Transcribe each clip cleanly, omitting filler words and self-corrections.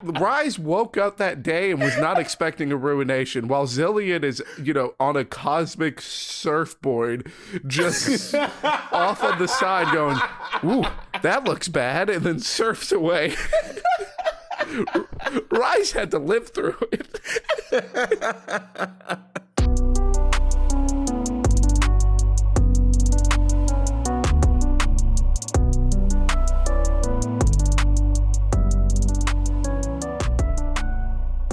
Ryze woke up that day and was not expecting a ruination, while Zillion is, on a cosmic surfboard, just off on the side going, ooh, that looks bad, and then surfs away. Ryze had to live through it.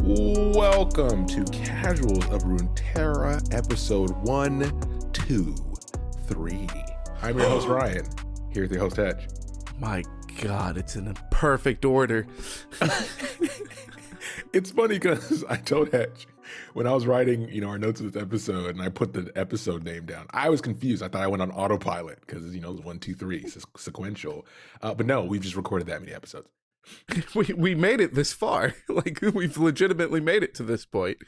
Welcome to Casuals of Runeterra, episode 1, 2, 3. I'm your host, Ryan. Here's the host, Hedge. My God, it's in a perfect order. It's funny because I told Hedge when I was writing, our notes of this episode, and I put the episode name down. I was confused. I thought I went on autopilot because, it was 1, 2, 3, sequential. But no, we've just recorded that many episodes. We made it this far. Like, we've legitimately made it to this point.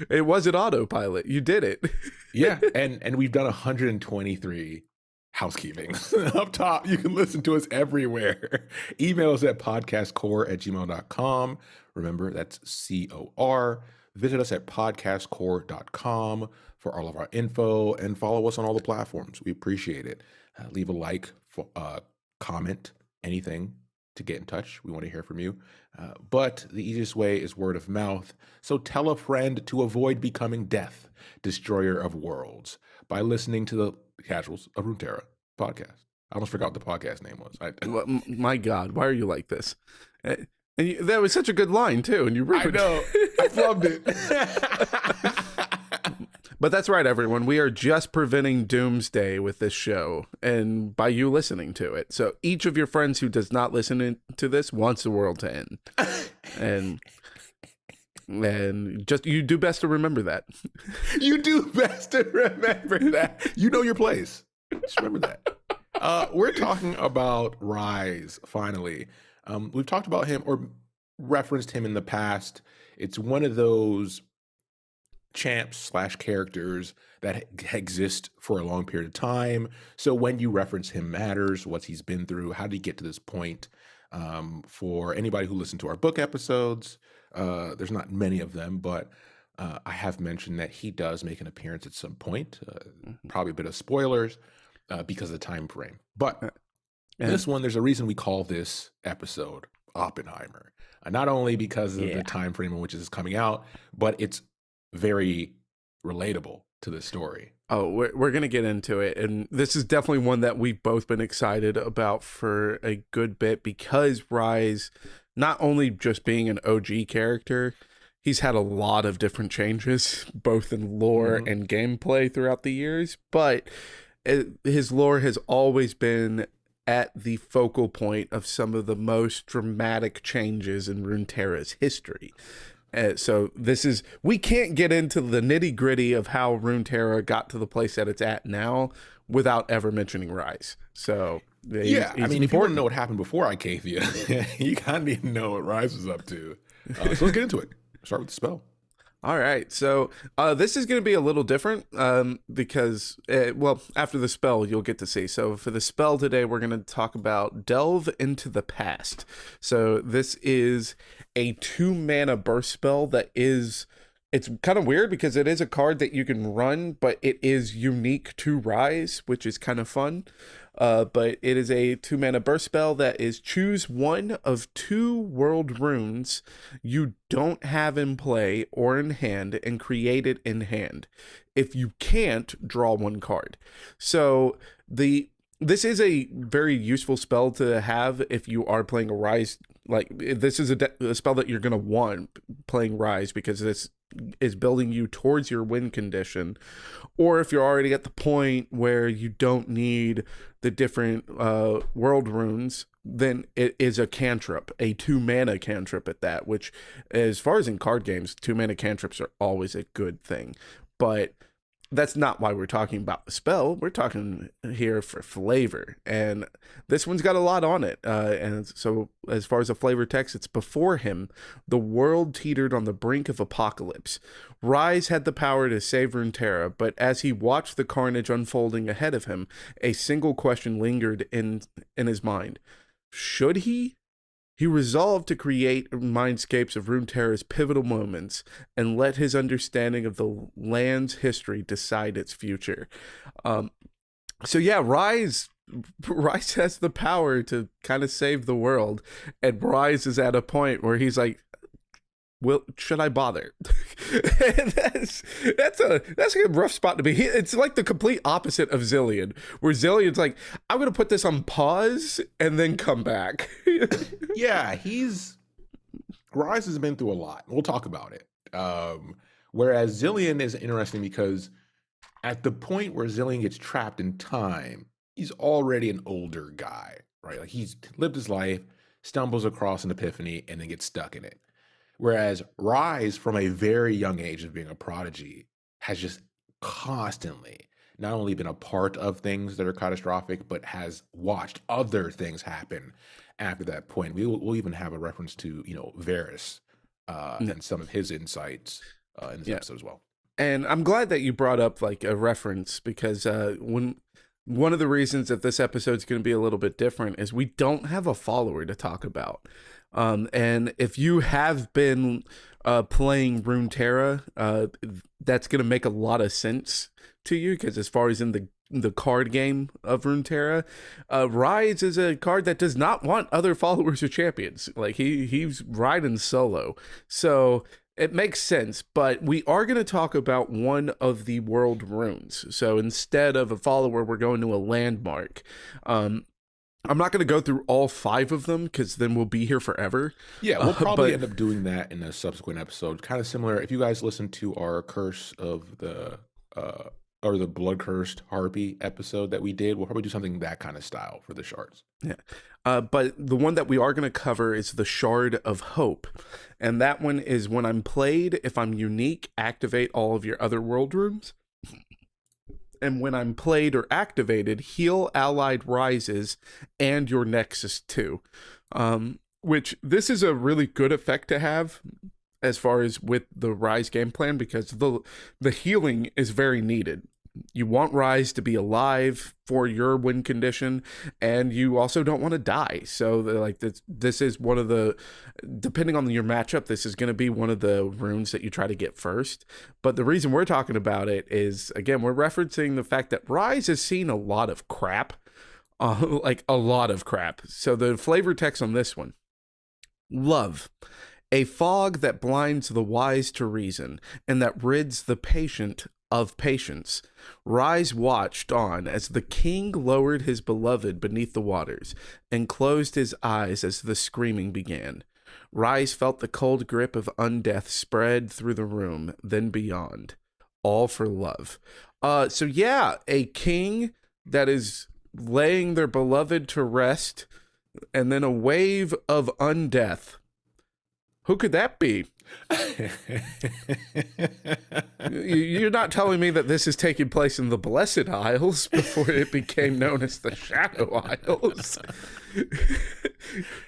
It wasn't autopilot. You did it. Yeah, and we've done 123 housekeeping. Up top, you can listen to us everywhere. Email us at podcastcore@gmail.com. Remember, that's COR. Visit us at podcastcore.com for all of our info, and follow us on all the platforms. We appreciate it. Leave a like, comment, anything to get in touch. We want to hear from you. But the easiest way is word of mouth. So tell a friend to avoid becoming death, destroyer of worlds, by listening to the Casuals of Runeterra podcast. I almost forgot what the podcast name was. My God, why are you like this? And that was such a good line, too, and you ruined it. I know. I flubbed it. But that's right, everyone. We are just preventing doomsday with this show, and by you listening to it. So each of your friends who does not listen to this wants the world to end. And just, you do best to remember that. You do best to remember that. You know your place. Just remember that. We're talking about Ryze, finally. We've talked about him or referenced him in the past. It's one of those champs / characters that exist for a long period of time. So when you reference him matters, what he's been through, how did he get to this point? For anybody who listened to our book episodes, there's not many of them, but I have mentioned that he does make an appearance at some point, probably a bit of spoilers because of the time frame. But this one, there's a reason we call this episode Oppenheimer. Not only because of the time frame in which this is coming out, but it's very relatable to the story. Oh, we're going to get into it. And this is definitely one that we've both been excited about for a good bit, because Ryze, not only just being an OG character, he's had a lot of different changes, both in lore and gameplay throughout the years, but his lore has always been at the focal point of some of the most dramatic changes in Runeterra's history. So we can't get into the nitty gritty of how Runeterra got to the place that it's at now without ever mentioning Ryze. So if you want to know what happened before Icathia, you kind of need to know what Ryze was up to. So let's get into it. Start with the spell. All right, so this is going to be a little different because, after the spell, you'll get to see. So for the spell today, we're going to talk about Delve into the Past. So this is a 2-mana burst spell that is, it's kind of weird because it is a card that you can run, but it is unique to Ryze, which is kind of fun. But it is a 2-mana burst spell that is choose one of 2 world runes you don't have in play or in hand and create it in hand. If you can't, draw 1 card. So this is a very useful spell to have if you are playing a Ryze. Like, this is a spell that you're going to want playing Ryze, because this is building you towards your win condition. Or if you're already at the point where you don't need the different world runes, then it is a cantrip, a 2-mana cantrip at that, which, as far as in card games, 2-mana cantrips are always a good thing. But that's not why we're talking about the spell. We're talking here for flavor, and this one's got a lot on it. And so as far as the flavor text, it's before him, the world teetered on the brink of apocalypse. Ryze had the power to save Runeterra, but as he watched the carnage unfolding ahead of him, a single question lingered in his mind. Should he? He resolved to create mindscapes of Runeterra's pivotal moments and let his understanding of the land's history decide its future. Um, so yeah, Ryze has the power to kind of save the world, and Ryze is at a point where he's like, "Well, should I bother?" And that's a rough spot to be. It's like the complete opposite of Zillion, where Zillion's like, "I'm gonna put this on pause and then come back." Yeah, Ryze has been through a lot. We'll talk about it. Whereas Zillion is interesting because at the point where Zillion gets trapped in time, he's already an older guy, right? Like he's lived his life, stumbles across an epiphany, and then gets stuck in it. Whereas Ryze, from a very young age of being a prodigy, has just constantly not only been a part of things that are catastrophic, but has watched other things happen after that point. We'll even have a reference to, Varys and some of his insights in this episode as well. And I'm glad that you brought up like a reference, because when one of the reasons that this episode's going to be a little bit different is we don't have a follower to talk about. And if you have been playing Runeterra, that's going to make a lot of sense to you, because as far as in the card game of Runeterra, Ryze is a card that does not want other followers or champions. Like he's riding solo. So it makes sense, but we are going to talk about one of the world runes. So instead of a follower, we're going to a landmark. I'm not going to go through all 5 of them, because then we'll be here forever. Yeah, we'll probably end up doing that in a subsequent episode. Kind of similar. If you guys listen to our Curse of the or the Blood Cursed Harpy episode that we did, we'll probably do something that kind of style for the shards. Yeah. But the one that we are going to cover is the Shard of Hope. And that one is when I'm played, if I'm unique, activate all of your other world runes. And when I'm played or activated, heal allied Ryzes and your Nexus too. Which this is a really good effect to have as far as with the Ryze game plan, because the healing is very needed. You want Ryze to be alive for your win condition, and you also don't want to die. So like this is one of the, depending on your matchup, this is going to be one of the runes that you try to get first. But the reason we're talking about it is, again, we're referencing the fact that Ryze has seen a lot of crap, like a lot of crap. So the flavor text on this one: love. A fog that blinds the wise to reason, and that rids the patient of patience. Ryze watched on as the king lowered his beloved beneath the waters, and closed his eyes as the screaming began. Ryze felt the cold grip of undeath spread through the room, then beyond. All for love. So yeah, a king that is laying their beloved to rest, and then a wave of undeath. Who could that be? You're not telling me that this is taking place in the Blessed Isles before it became known as the Shadow Isles.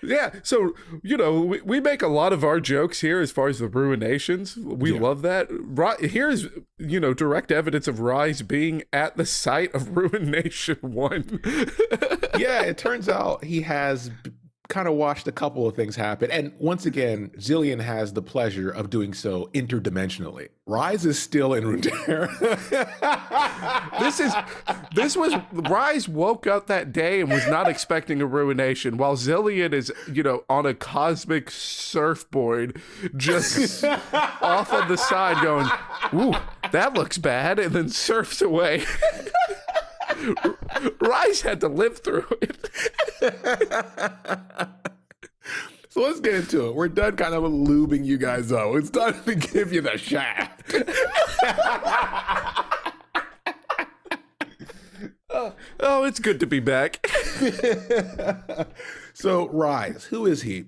Yeah, so, we make a lot of our jokes here as far as the ruinations. We love that. Here's, direct evidence of Ryze being at the site of Ruination 1. Yeah, it turns out he has kind of watched a couple of things happen. And once again, Zillion has the pleasure of doing so interdimensionally. Ryze is still in Runeterra. Ryze woke up that day and was not expecting a ruination, while Zillion is, on a cosmic surfboard, just off on the side going, ooh, that looks bad, and then surfs away. Ryze had to live through it. So let's get into it. We're done kind of lubing you guys up. It's time to give you the shaft. Oh, it's good to be back. So Ryze, who is he?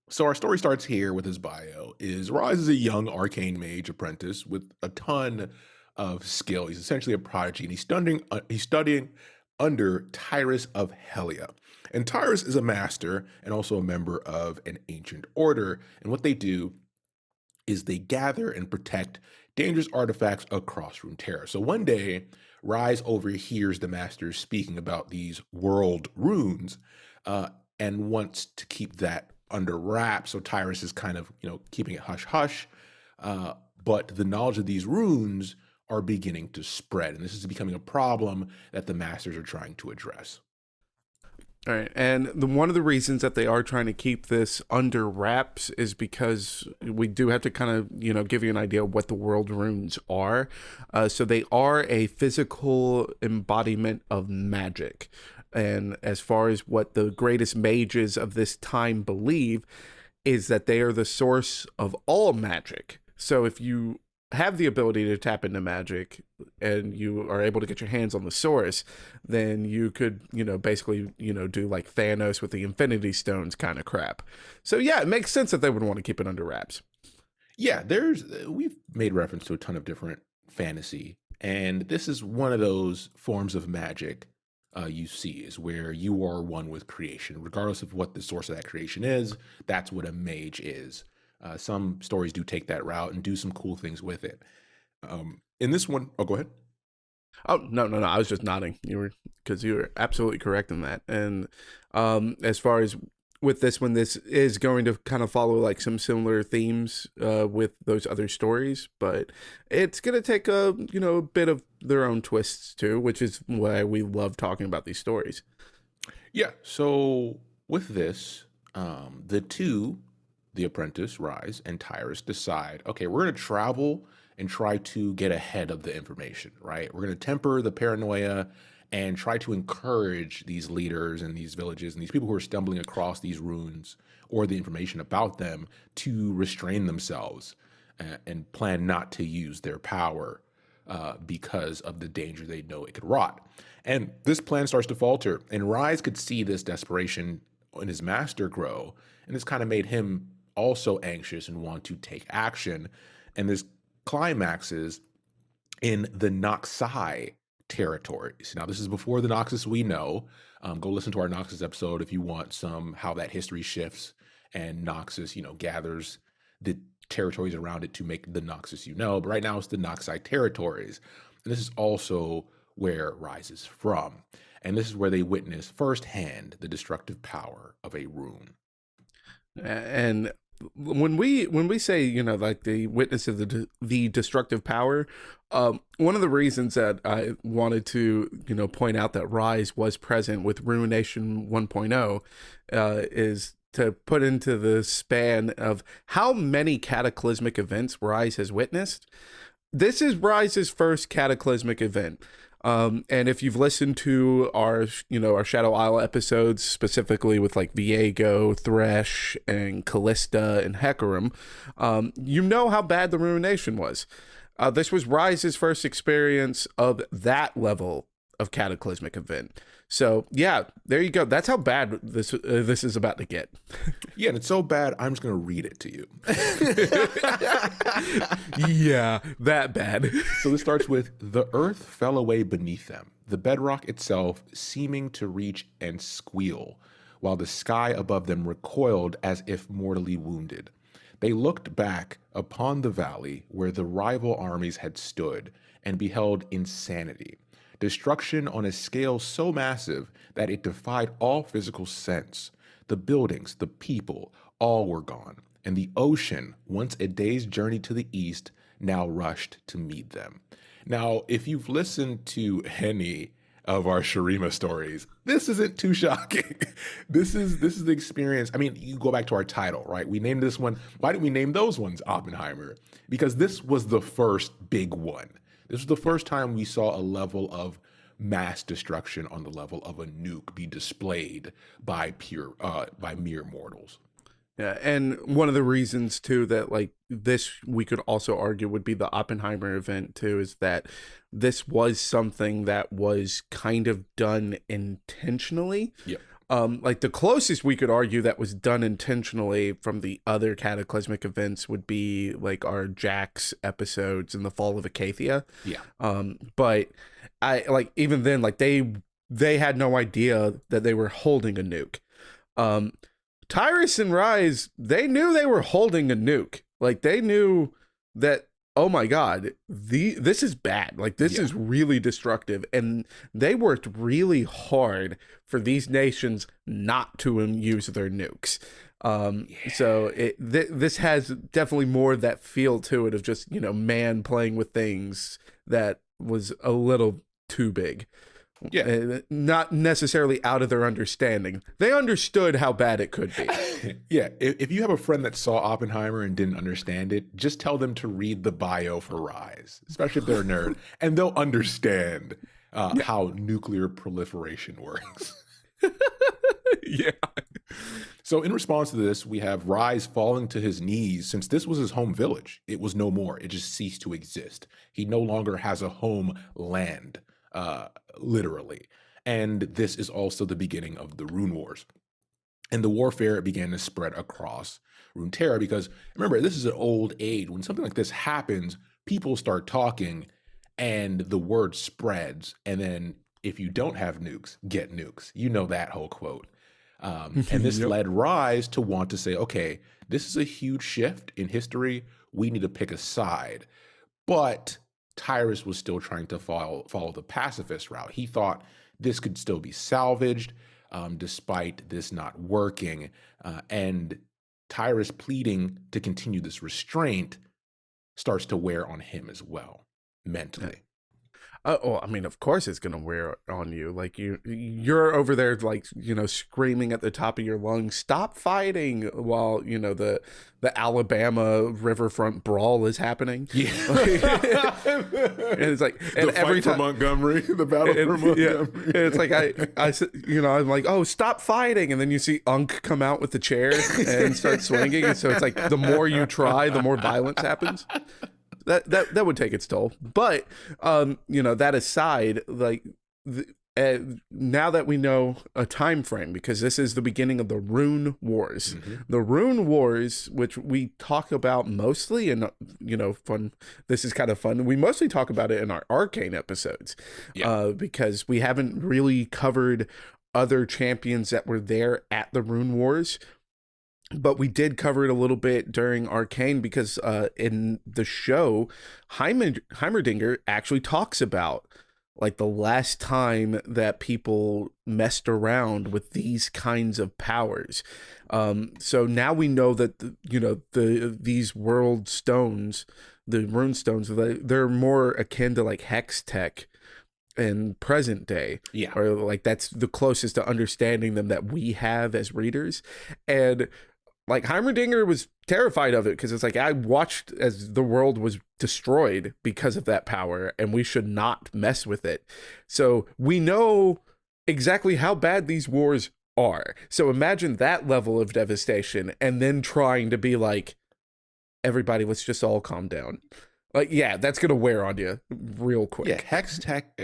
So our story starts here with his bio. Ryze is a young arcane mage apprentice with a ton of skill. He's essentially a prodigy, and he's studying under Tyrus of Helia. And Tyrus is a master and also a member of an ancient order. And what they do is they gather and protect dangerous artifacts across Runeterra. So one day, Ryze overhears the masters speaking about these world runes and wants to keep that under wraps. So Tyrus is kind of, keeping it hush hush. But the knowledge of these runes are beginning to spread, and this is becoming a problem that the masters are trying to address. All right, and one of the reasons that they are trying to keep this under wraps is because we do have to kind of, give you an idea of what the world runes are. So they are a physical embodiment of magic. And as far as what the greatest mages of this time believe, is that they are the source of all magic. So if you have the ability to tap into magic and you are able to get your hands on the source, then you could, basically, do like Thanos with the Infinity Stones kind of crap. So yeah, it makes sense that they would want to keep it under wraps. Yeah, we've made reference to a ton of different fantasy, and this is one of those forms of magic you see, is where you are one with creation, regardless of what the source of that creation is. That's what a mage is. Some stories do take that route and do some cool things with it. In this one, oh, go ahead. Oh, no. I was just nodding. Because you were absolutely correct in that. And as far as with this one, this is going to kind of follow like some similar themes with those other stories, but it's going to take a bit of their own twists too, which is why we love talking about these stories. Yeah. So with this, the apprentice, Ryze, and Tyrus decide, okay, we're going to travel and try to get ahead of the information, right? We're going to temper the paranoia and try to encourage these leaders and these villages and these people who are stumbling across these runes or the information about them to restrain themselves and plan not to use their power because of the danger they know it could wrought. And this plan starts to falter, and Ryze could see this desperation in his master grow, and this kind of made him also anxious and want to take action. And this climaxes in the Noxus territories. Now, this is before the Noxus we know. Go listen to our Noxus episode if you want some how that history shifts and Noxus, gathers the territories around it to make the Noxus But right now it's the Noxus territories. And this is also where Ryze is from. And this is where they witness firsthand the destructive power of a rune. And when we say like the witness of the destructive power, one of the reasons that I wanted to point out that Ryze was present with Ruination 1.0 is to put into the span of how many cataclysmic events Ryze has witnessed. This is Ryze's first cataclysmic event. And if you've listened to our Shadow Isle episodes, specifically with like Viego, Thresh, and Callista, and Hecarim, you know how bad the Ruination was. This was Ryze's first experience of that level of cataclysmic event. So yeah, there you go. That's how bad this is about to get. Yeah, and it's so bad, I'm just going to read it to you. Yeah, that bad. So this starts with, the earth fell away beneath them, the bedrock itself seeming to reach and squeal, while the sky above them recoiled as if mortally wounded. They looked back upon the valley where the rival armies had stood and beheld insanity. Destruction on a scale so massive that it defied all physical sense. The buildings, the people, all were gone, and the ocean, once a day's journey to the east, now rushed to meet them. Now, if you've listened to any of our Shurima stories, this isn't too shocking. This is the experience. I mean, you go back to our title, right? We named this one. Why didn't we name those ones Oppenheimer? Because this was the first big one. This was the first time we saw a level of mass destruction on the level of a nuke be displayed by mere mortals. Yeah, and one of the reasons too that like this we could also argue would be the Oppenheimer event too is that this was something that was kind of done intentionally. Yep. Like the closest we could argue that was done intentionally from the other cataclysmic events would be like our Jax episodes in the Fall of Acacia. Yeah. But I like even then like they had no idea that they were holding a nuke. Tyrus and Ryze, they knew they were holding a nuke. Like they knew that oh my god, this is bad. Like, this is really destructive, and they worked really hard for these nations not to use their nukes. So this has definitely more of that feel to it of just, you know, man playing with things that was a little too big. Yeah. Not necessarily out of their understanding. They understood how bad it could be. Yeah. If you have a friend that saw Oppenheimer and didn't understand it, just tell them to read the bio for Ryze, especially if they're a nerd, and they'll understand how nuclear proliferation works. Yeah. So in response to this, we have Ryze falling to his knees since this was his home village. It was no more. It just ceased to exist. He no longer has a home land, literally. And this is also the beginning of the Rune Wars. And the warfare began to spread across Runeterra because, remember, this is an old age. When something like this happens, people start talking and the word spreads. And then if you don't have nukes, get nukes. You know that whole quote. And this led Ryze to want to say, okay, this is a huge shift in history. We need to pick a side. But Tyrus was still trying to follow the pacifist route. He thought this could still be salvaged despite this not working. And Tyrus pleading to continue this restraint starts to wear on him as well, mentally. Oh, I mean, of course it's gonna wear on you. Like you're over there, like, you know, screaming at the top of your lungs, "Stop fighting!" while, you know, the Alabama riverfront brawl is happening. Yeah, and it's like, and the every fight time for Montgomery, the battle for Montgomery. Yeah, and it's like you know, I'm like, "Oh, stop fighting!" and then you see Unk come out with the chair and start swinging, and so it's like the more you try, the more violence happens. That would take its toll. But you know, that aside, like now that we know a time frame, because this is the beginning of the Rune Wars. The Rune Wars, which we talk about mostly, and you know, this is kind of fun. We mostly talk about it in our Arcane episodes, because we haven't really covered other champions that were there at the Rune Wars. But we did cover it a little bit during Arcane because in the show, Heimerdinger actually talks about like the last time that people messed around with these kinds of powers. So now we know that these world stones, the rune stones, they're more akin to like hex tech in present day, or like that's the closest to understanding them that we have as readers. And like Heimerdinger was terrified of it because it's like, I watched as the world was destroyed because of that power, and we should not mess with it. So we know exactly how bad these wars are. So imagine that level of devastation, and then trying to be like, everybody, let's just all calm down. Like, yeah, that's gonna wear on you real quick. Yeah, Hex Tech,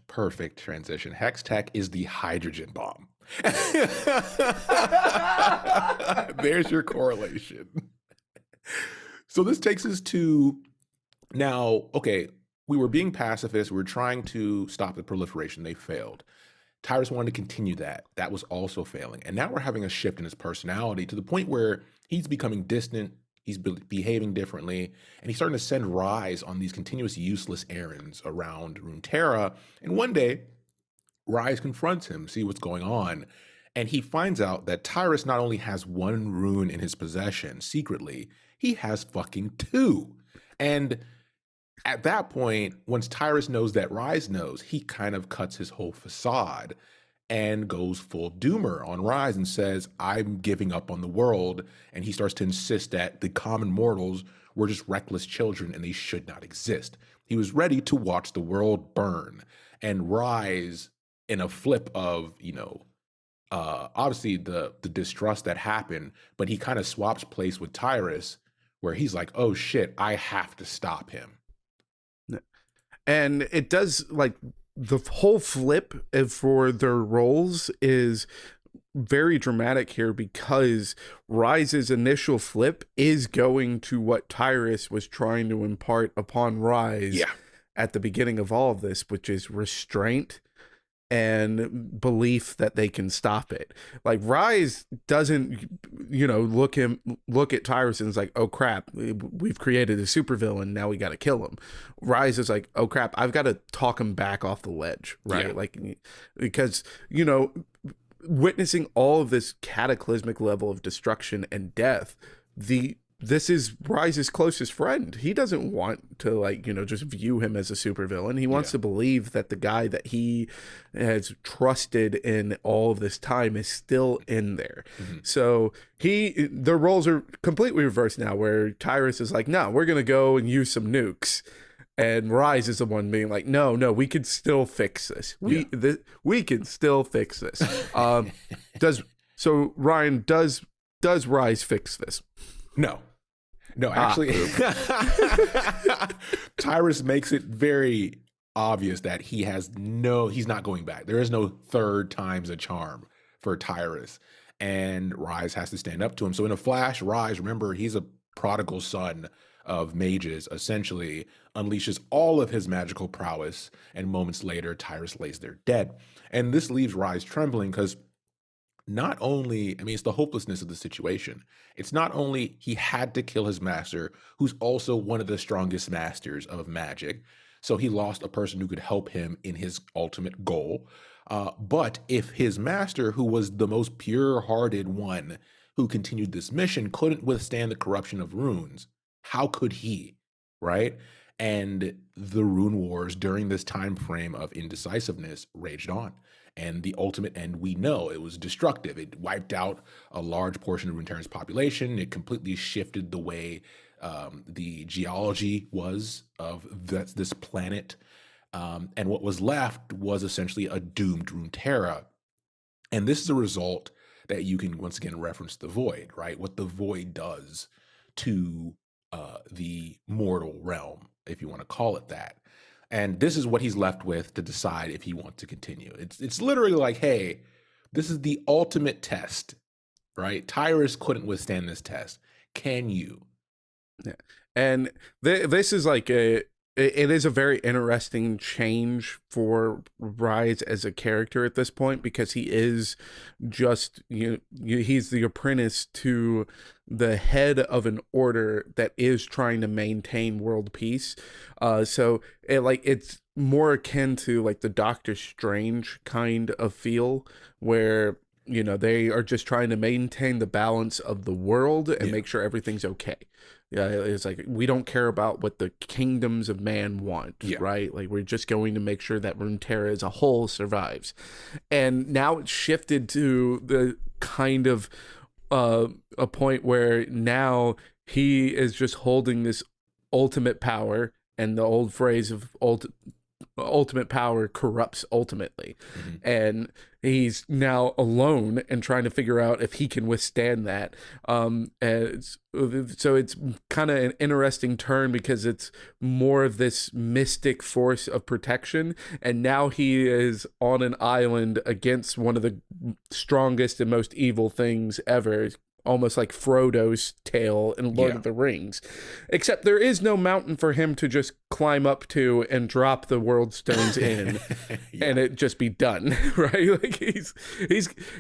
perfect transition. Hex Tech is the hydrogen bomb. There's your correlation. So this takes us to now, okay, we were being pacifist. We were trying to stop the proliferation. They failed. Tyrus wanted to continue that. That was also failing. And now we're having a shift in his personality to the point where he's becoming distant. He's behaving differently. And he's starting to send Ryze on these continuous useless errands around Runeterra. And one day, Ryze confronts him, see what's going on, and he finds out that Tyrus not only has one rune in his possession secretly, he has fucking two. And at that point, once Tyrus knows that Ryze knows, he kind of cuts his whole facade and goes full doomer on Ryze and says, I'm giving up on the world. And he starts to insist that the common mortals were just reckless children and they should not exist. He was ready to watch the world burn. And Ryze, in a flip of, obviously the distrust that happened, but he kind of swaps place with Tyrus, where he's like, oh shit, I have to stop him. And it does, like, the whole flip for their roles is very dramatic here because Ryze's initial flip is going to what Tyrus was trying to impart upon Ryze at the beginning of all of this, which is restraint and belief that they can stop it. Like Ryze doesn't, look at Tyrus and is like, oh crap, we've created a supervillain, now we got to kill him. Ryze is like, oh crap, I've got to talk him back off the ledge, right? Yeah. Like, because witnessing all of this cataclysmic level of destruction and death, this is Ryze's closest friend. He doesn't want to just view him as a supervillain. He wants to believe that the guy that he has trusted in all of this time is still in there. So their roles are completely reversed now, where Tyrus is like, no, we're going to go and use some nukes. And Ryze is the one being like, no, we can still fix this. We can still fix this. Ryan, does Ryze fix this? No, actually, Tyrus makes it very obvious that he's not going back. There is no third time's a charm for Tyrus, and Ryze has to stand up to him. So in a flash, Ryze, remember, he's a prodigal son of mages, essentially unleashes all of his magical prowess, and moments later, Tyrus lays there dead. And this leaves Ryze trembling because not only, it's the hopelessness of the situation. It's not only he had to kill his master, who's also one of the strongest masters of magic. So he lost a person who could help him in his ultimate goal. But if his master, who was the most pure-hearted one who continued this mission, couldn't withstand the corruption of runes, how could he, right? And the rune wars during this time frame of indecisiveness raged on. And the ultimate end, we know, it was destructive. It wiped out a large portion of Runeterra's population. It completely shifted the way the geology was of this planet. And what was left was essentially a doomed Runeterra. And this is a result that you can once again reference the Void, right? What the Void does to the mortal realm, if you want to call it that. And this is what he's left with to decide if he wants to continue. It's literally like, hey, this is the ultimate test, right? Tyrus couldn't withstand this test. Can you? Yeah. And this is like it is a very interesting change for Ryze as a character at this point, because he is just he's the apprentice to the head of an order that is trying to maintain world peace. So it's more akin to like the Doctor Strange kind of feel, where they are just trying to maintain the balance of the world and make sure everything's okay. Yeah, it's like, we don't care about what the kingdoms of man want, right? Like, we're just going to make sure that Runeterra as a whole survives. And now it's shifted to the kind of a point where now he is just holding this ultimate power, and the old phrase of ultimate power corrupts ultimately. And he's now alone and trying to figure out if he can withstand that. So it's kind of an interesting turn, because it's more of this mystic force of protection, and now he is on an island against one of the strongest and most evil things ever, almost like Frodo's tale in Lord of the Rings. Except there is no mountain for him to just climb up to and drop the world stones in and it just be done, right? Like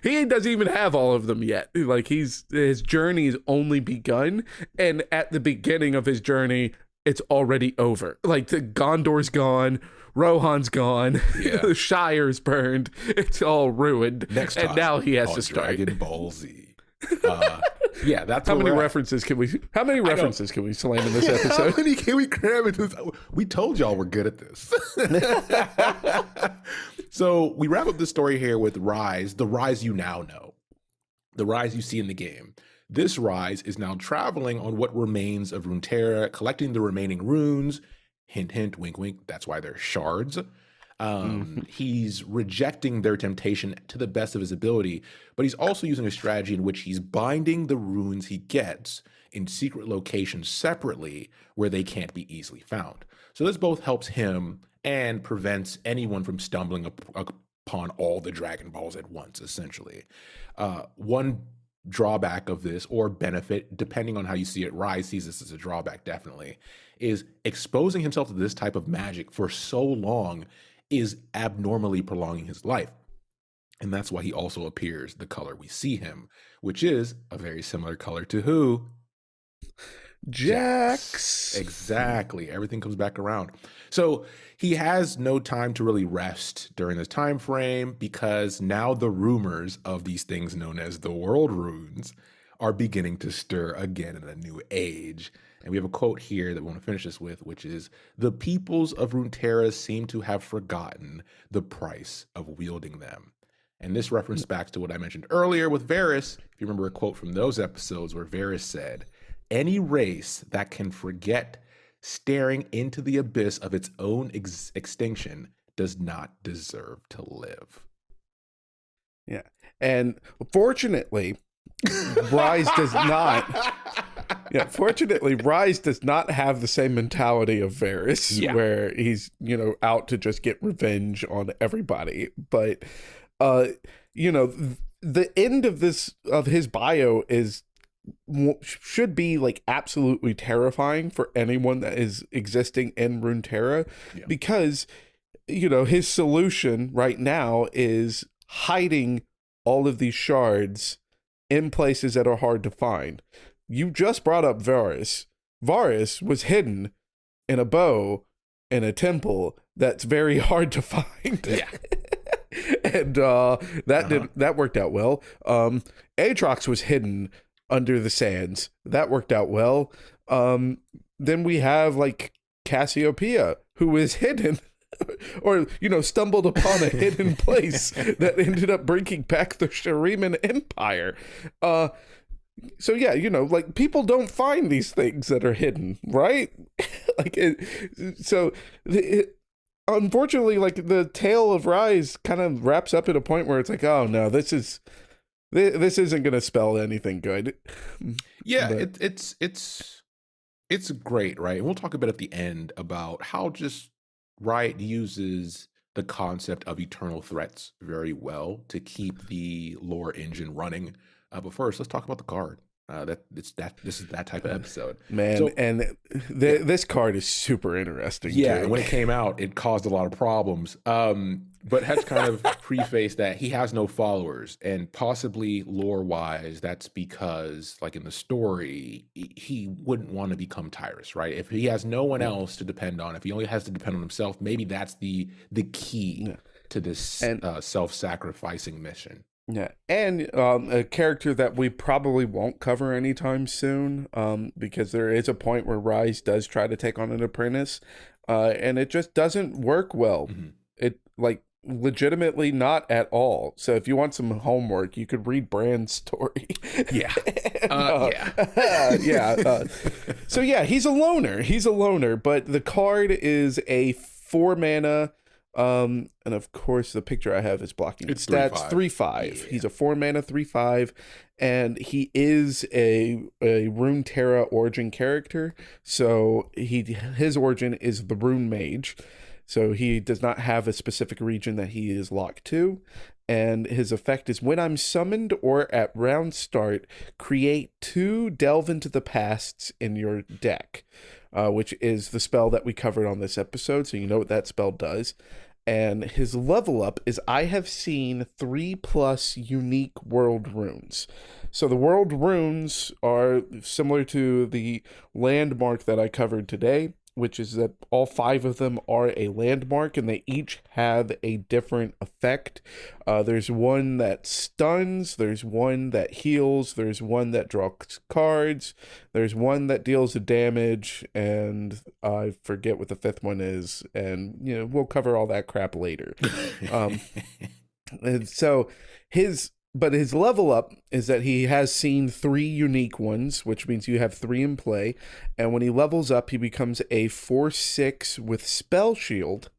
he doesn't even have all of them yet. Like his journey has only begun, and at the beginning of his journey, it's already over. Like the Gondor's gone, Rohan's gone, the Shire's burned, it's all ruined. Next time, and now he has to start. Dragon Ball Z. That's how many references can we slam in this episode? How many can we cram into this? We told y'all we're good at this. So we wrap up this story here with Ryze, the Ryze you now know, the Ryze you see in the game. This Ryze is now traveling on what remains of Runeterra, collecting the remaining runes. Hint, hint, wink, wink. That's why they're shards. He's rejecting their temptation to the best of his ability, but he's also using a strategy in which he's binding the runes he gets in secret locations separately where they can't be easily found. So this both helps him and prevents anyone from stumbling upon all the Dragon Balls at once, essentially. One drawback of this, or benefit, depending on how you see it, Ryze sees this as a drawback definitely, is exposing himself to this type of magic for so long. is abnormally prolonging his life. And that's why he also appears the color we see him, which is a very similar color to who? Jax. Exactly. Everything comes back around. So he has no time to really rest during this time frame, because now the rumors of these things known as the world runes are beginning to stir again in a new age. And we have a quote here that we want to finish this with, which is, "The peoples of Runeterra seem to have forgotten the price of wielding them." And this reference back to what I mentioned earlier with Varys. If you remember a quote from those episodes where Varys said, "Any race that can forget staring into the abyss of its own extinction does not deserve to live." Yeah. And fortunately, Ryze does not. Yeah, fortunately, Ryze does not have the same mentality of Varys, where he's, out to just get revenge on everybody. But, the end of his bio should be like absolutely terrifying for anyone that is existing in Runeterra, because, his solution right now is hiding all of these shards in places that are hard to find. You just brought up Varys. Varys was hidden in a bow in a temple that's very hard to find. Yeah. And that worked out well. Aatrox was hidden under the sands. That worked out well. Then we have like Cassiopeia, who is hidden or, stumbled upon a hidden place that ended up bringing back the Shuriman Empire. So yeah, like people don't find these things that are hidden, right? Unfortunately, like the tale of Ryze kind of wraps up at a point where it's like, oh no, this isn't going to spell anything good. Yeah, but it's great, right? And we'll talk a bit at the end about how just Riot uses the concept of eternal threats very well to keep the lore engine running. But first, let's talk about the card. This is that type of episode, man. So, and this card is super interesting. Yeah, too. When it came out, it caused a lot of problems. But Hetch kind of prefaced that he has no followers, and possibly lore-wise, that's because, like in the story, he wouldn't want to become Tyrus, right? If he has no one else to depend on, if he only has to depend on himself, maybe that's the key to this self-sacrificing mission. Yeah, and a character that we probably won't cover anytime soon, because there is a point where Ryze does try to take on an apprentice, and it just doesn't work well. Mm-hmm. It legitimately not at all. So if you want some homework, you could read Brand's story. Yeah. So yeah, he's a loner, but the card is a 4 mana. And of course the picture I have is blocking stats 3/5. Yeah. He's a 4 mana 3/5, and he is a Runeterra origin character. So his origin is the Rune Mage. So he does not have a specific region that he is locked to. And his effect is, when I'm summoned or at round start, create 2 Delve into the Pasts in your deck. Which is the spell that we covered on this episode, so you know what that spell does. And his level up is, I have seen 3+ unique world runes. So the world runes are similar to the landmark that I covered today, which is that all 5 of them are a landmark, and they each have a different effect. There's one that stuns, there's one that heals, there's one that draws cards, there's one that deals the damage, and I forget what the 5th one is, and we'll cover all that crap later. And so his level up is that he has seen 3 unique ones, which means you have 3 in play. And when he levels up, he becomes a 4/6 with Spell Shield.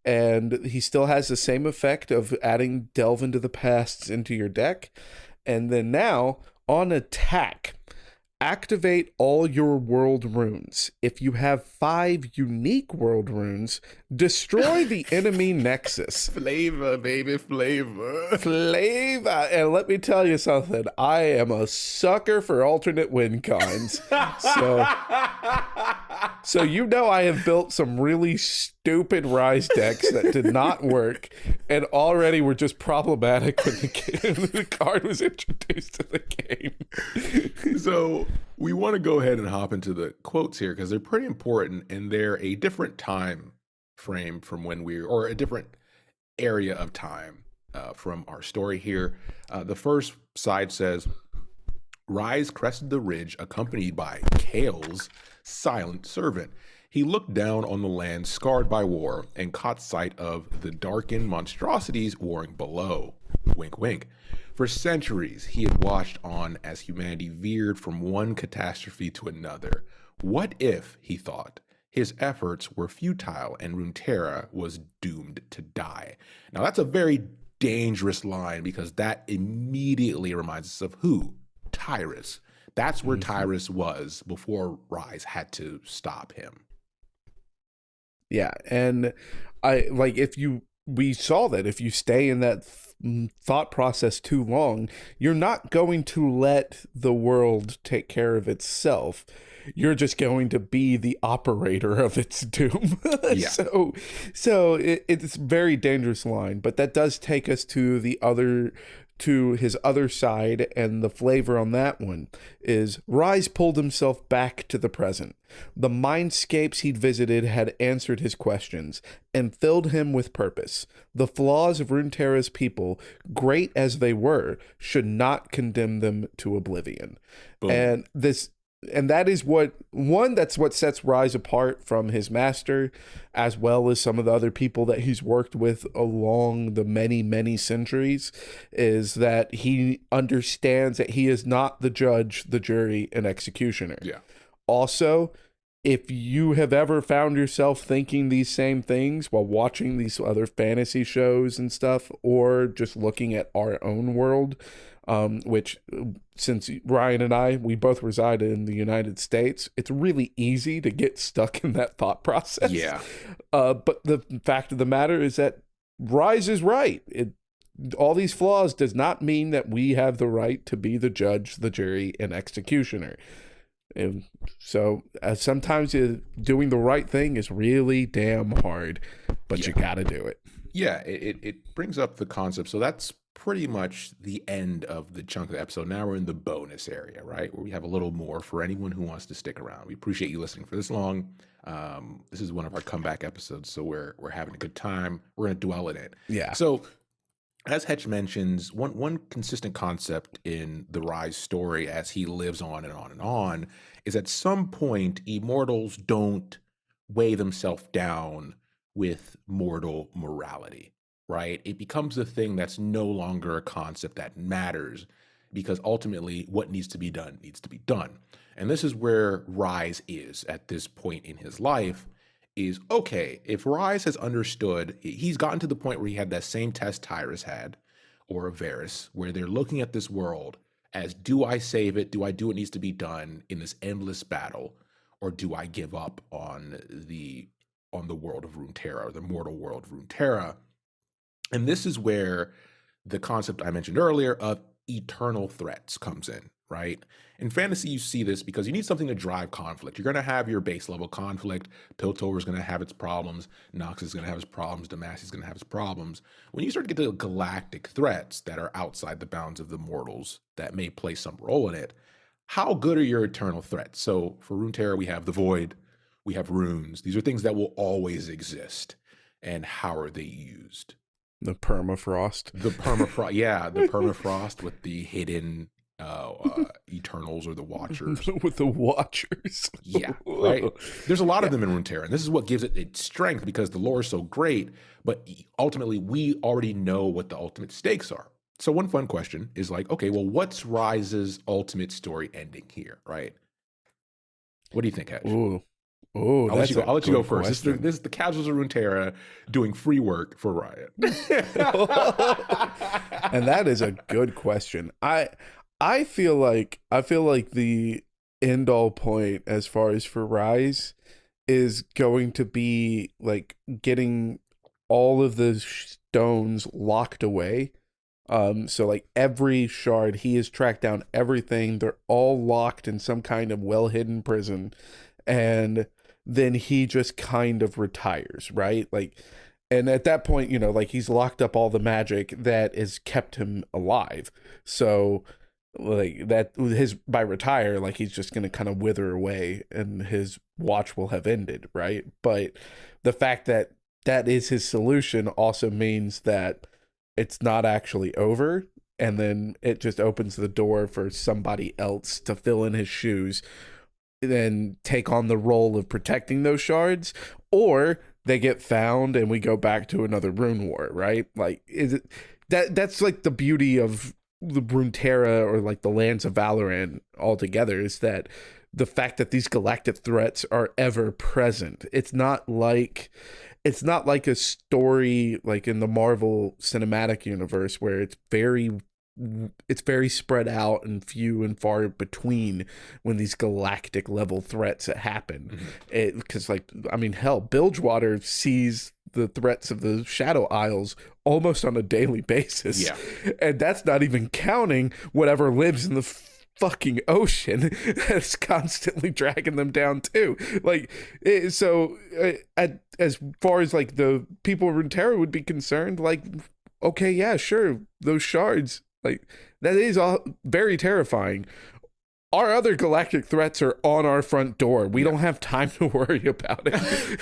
And he still has the same effect of adding Delve into the Pasts into your deck. And then now, on attack, activate all your world runes. If you have 5 unique world runes, destroy the enemy Nexus. Flavor, baby, flavor. Flavor. And let me tell you something. I am a sucker for alternate win cons. So So I have built some really stupid Ryze decks that did not work, and already were just problematic when the card was introduced to the game. So we want to go ahead and hop into the quotes here because they're pretty important, and they're a different time frame from or a different area of time from our story here. The first side says, Ryze crested the ridge accompanied by Kale's silent servant. He looked down on the land scarred by war and caught sight of the darkened monstrosities warring below. Wink, wink. For centuries, he had watched on as humanity veered from one catastrophe to another. What if, he thought, his efforts were futile and Runeterra was doomed to die? Now, that's a very dangerous line because that immediately reminds us of who? Tyrus. That's where Tyrus was before Ryze had to stop him. Yeah, and we saw that if you stay in that thought process too long, you're not going to let the world take care of itself. You're just going to be the operator of its doom. Yeah. So it's a very dangerous line, but that does take us to his other side, and the flavor on that one is Ryze pulled himself back to the present. The mindscapes he'd visited had answered his questions and filled him with purpose. The flaws of Runeterra's people, great as they were, should not condemn them to oblivion. Boom. And that is that's what sets Ryze apart from his master, as well as some of the other people that he's worked with along the many, many centuries, is that he understands that he is not the judge, the jury, and executioner. Yeah. Also, if you have ever found yourself thinking these same things while watching these other fantasy shows and stuff, or just looking at our own world, which, since Ryan and I, we both reside in the United States, it's really easy to get stuck in that thought process. Yeah. But the fact of the matter is that Ryze is right. All these flaws does not mean that we have the right to be the judge, the jury, and executioner. And so sometimes doing the right thing is really damn hard, but you got to do it. Yeah, it brings up the concept. So that's pretty much the end of the chunk of the episode. Now we're in the bonus area, right? Where we have a little more for anyone who wants to stick around. We appreciate you listening for this long. This is one of our comeback episodes, so we're having a good time. We're going to dwell in it. Yeah. So as Hetch mentions, one consistent concept in the Ryze story as he lives on and on and on is at some point, immortals don't weigh themselves down with mortal morality, right? It becomes a thing that's no longer a concept that matters because ultimately what needs to be done needs to be done. And this is where Ryze is at this point in his life. Is okay, if Ryze has understood, he's gotten to the point where he had that same test Tyrus had, or Varys, where they're looking at this world as, do I save it? Do I do what needs to be done in this endless battle? Or do I give up on the world of Runeterra, or the mortal world of Runeterra? And this is where the concept I mentioned earlier of eternal threats comes in, right? In fantasy, you see this because you need something to drive conflict. You're going to have your base level conflict. Piltover is going to have its problems. Noxus is going to have its problems. Demacia is going to have its problems. When you start to get to galactic threats that are outside the bounds of the mortals that may play some role in it, how good are your eternal threats? So for Runeterra, we have the Void. We have runes. These are things that will always exist. And how are they used? The permafrost. The permafrost with the hidden Eternals or the Watchers. With the Watchers. Yeah, right? There's a lot of them in Runeterra, and this is what gives it its strength because the lore is so great, but ultimately we already know what the ultimate stakes are. So one fun question is like, okay, well, what's Ryze's ultimate story ending here, right? What do you think, Hedge? Oh, I'll let you go first. This is the casuals of Runeterra doing free work for Riot. And that is a good question. I feel like the end all point as far as for Ryze is going to be like getting all of the stones locked away. So like every shard, he has tracked down everything. They're all locked in some kind of well-hidden prison. And then he just kind of retires, right? Like, and at that point, like he's locked up all the magic that has kept him alive. So like that his by retire, like he's just going to kind of wither away and his watch will have ended, right? But the fact that that is his solution also means that it's not actually over, and then it just opens the door for somebody else to fill in his shoes and take on the role of protecting those shards, or they get found and we go back to another rune war, right? Like, is it that's like the beauty of the Runeterra, or like the lands of Valorant altogether, is that the fact that these galactic threats are ever present. It's not like a story like in the Marvel Cinematic Universe where it's very spread out and few and far between when these galactic level threats happen. Because like, I mean, hell, Bilgewater sees the threats of the Shadow Isles almost on a daily basis. Yeah. And that's not even counting whatever lives in the fucking ocean that's constantly dragging them down too. Like, as far as like the people of Runeterra would be concerned, like, okay, yeah, sure, those shards, like, that is all very terrifying. Our other galactic threats are on our front door. We don't have time to worry about it.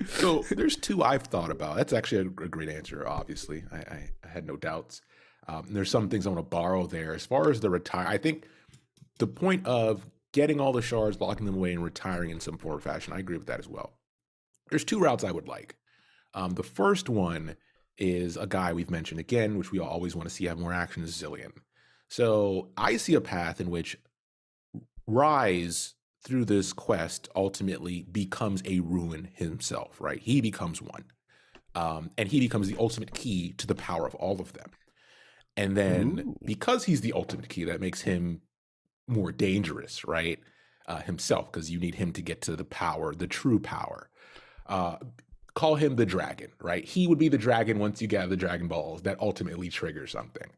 So there's two I've thought about. That's actually a great answer, obviously. I had no doubts. There's some things I want to borrow there. As far as the retire, I think the point of getting all the shards, locking them away, and retiring in some form or fashion, I agree with that as well. There's two routes I would like. The first one is a guy we've mentioned again, which we always want to see have more action, is Zilean. So I see a path in which Ryze, through this quest, ultimately becomes a rune himself, right? He becomes one. And he becomes the ultimate key to the power of all of them. And then because he's the ultimate key, that makes him more dangerous, right? Himself, because you need him to get to the power, the true power. Call him the dragon, right? He would be the dragon once you gather the Dragon Balls that ultimately trigger something.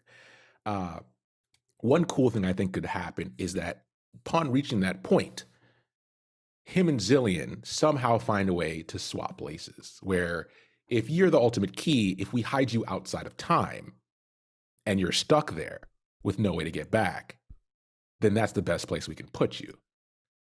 One cool thing I think could happen is that upon reaching that point, him and Zilean somehow find a way to swap places, where if you're the ultimate key, if we hide you outside of time and you're stuck there with no way to get back, then that's the best place we can put you,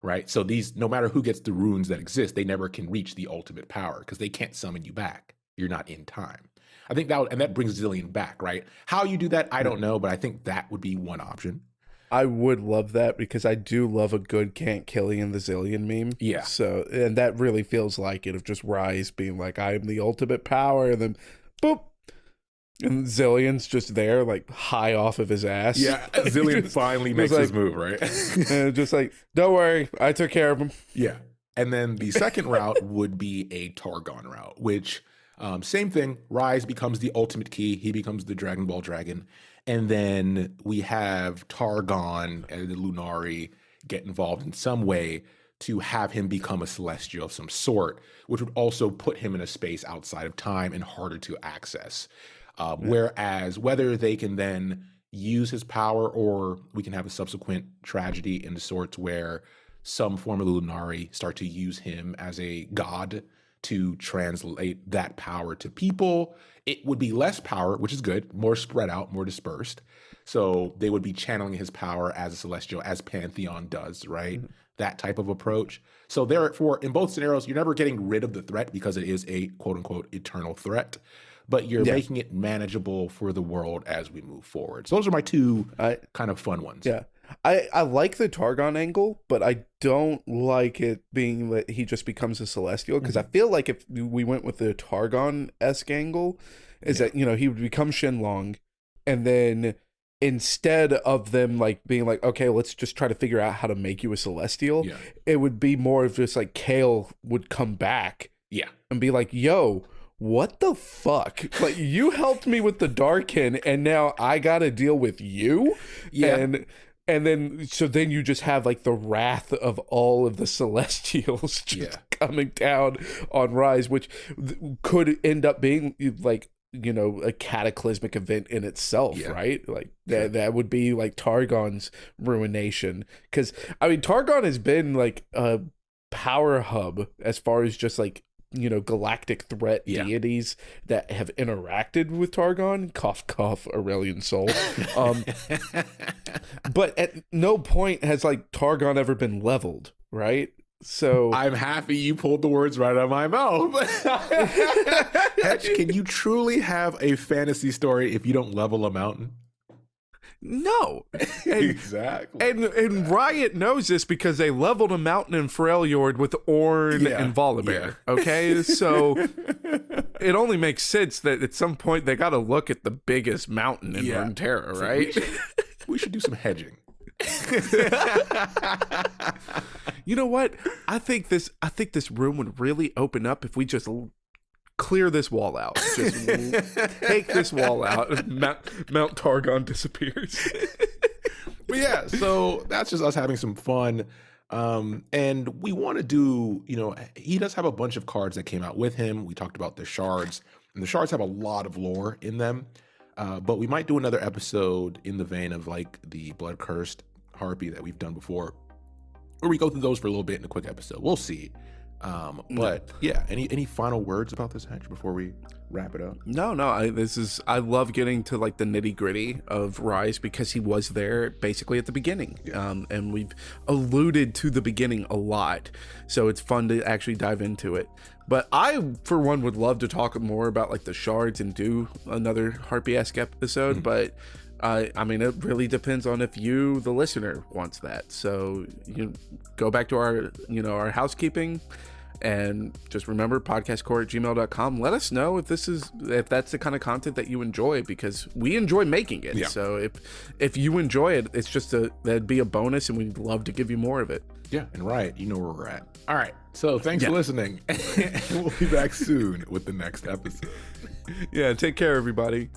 right? So these, no matter who gets the runes that exist, they never can reach the ultimate power because they can't summon you back. You're not in time. I think that brings Zilean back, right? How you do that, I don't know, but I think that would be one option. I would love that, because I do love a good can't kill you in the Zilean meme. Yeah. So, and that really feels like it, of just Ryze being like, I am the ultimate power, and then boop, and Zillian's just there, like high off of his ass. Yeah, Zilean finally makes his move, right? And just like, don't worry, I took care of him. Yeah. And then the second route would be a Targon route, which same thing. Ryze becomes the ultimate key. He becomes the Dragon Ball Dragon. And then we have Targon and the Lunari get involved in some way to have him become a celestial of some sort, which would also put him in a space outside of time and harder to access. Whereas whether they can then use his power, or we can have a subsequent tragedy in the sorts where some form of Lunari start to use him as a god to translate that power to people. It would be less power, which is good, more spread out, more dispersed. So they would be channeling his power as a celestial, as Pantheon does, right? Mm-hmm. That type of approach. So therefore, in both scenarios, you're never getting rid of the threat because it is a quote unquote eternal threat, but you're making it manageable for the world as we move forward. So those are my two kind of fun ones. Yeah. I like the Targon angle, but I don't like it being that he just becomes a celestial, because I feel like if we went with the Targon-esque angle, is that, he would become Shenlong, and then instead of them like being like, okay, let's just try to figure out how to make you a celestial, it would be more of just like Kale would come back and be like, yo, what the fuck? Like, you helped me with the Darkin, and now I gotta deal with you? And then, so then you just have like the wrath of all of the Celestials just coming down on Ryze, which could end up being like, a cataclysmic event in itself, right? Like that would be like Targon's ruination. Because, I mean, Targon has been like a power hub as far as just like, you know, galactic threat deities that have interacted with Targon. Cough, cough, Aurelian Soul. But at no point has like Targon ever been leveled, right? So I'm happy you pulled the words right out of my mouth. Hetch, can you truly have a fantasy story if you don't level a mountain? no. Exactly. And Riot knows this because they leveled a mountain in Freljord with Ornn and Volibear. Okay, so it only makes sense that at some point they got to look at the biggest mountain in Runeterra, right? We should do some hedging. You know what? I think this room would really open up if we just clear this wall out. Just take this wall out. Mount Targon disappears. But yeah, so that's just us having some fun. And we want to do, you know, he does have a bunch of cards that came out with him. We talked about the shards, and the shards have a lot of lore in them. But we might do another episode in the vein of like the Blood Cursed Harpy that we've done before, where we go through those for a little bit in a quick episode. We'll see. But yeah, any final words about this, Hedge, before we wrap it up? No, I love getting to like the nitty gritty of Ryze because he was there basically at the beginning. And we've alluded to the beginning a lot, so it's fun to actually dive into it. But I, for one, would love to talk more about like the shards and do another Harpy-esque episode, but I mean, it really depends on if you, the listener, wants that. So you go back to our housekeeping, and just remember podcastcore@gmail.com. Let us know if that's the kind of content that you enjoy, because we enjoy making it. So if you enjoy it, it's just that'd be a bonus, and we'd love to give you more of it. Yeah, and Riot, you know where we're at. All right, so thanks for listening, and we'll be back soon with the next episode. Yeah, take care, everybody.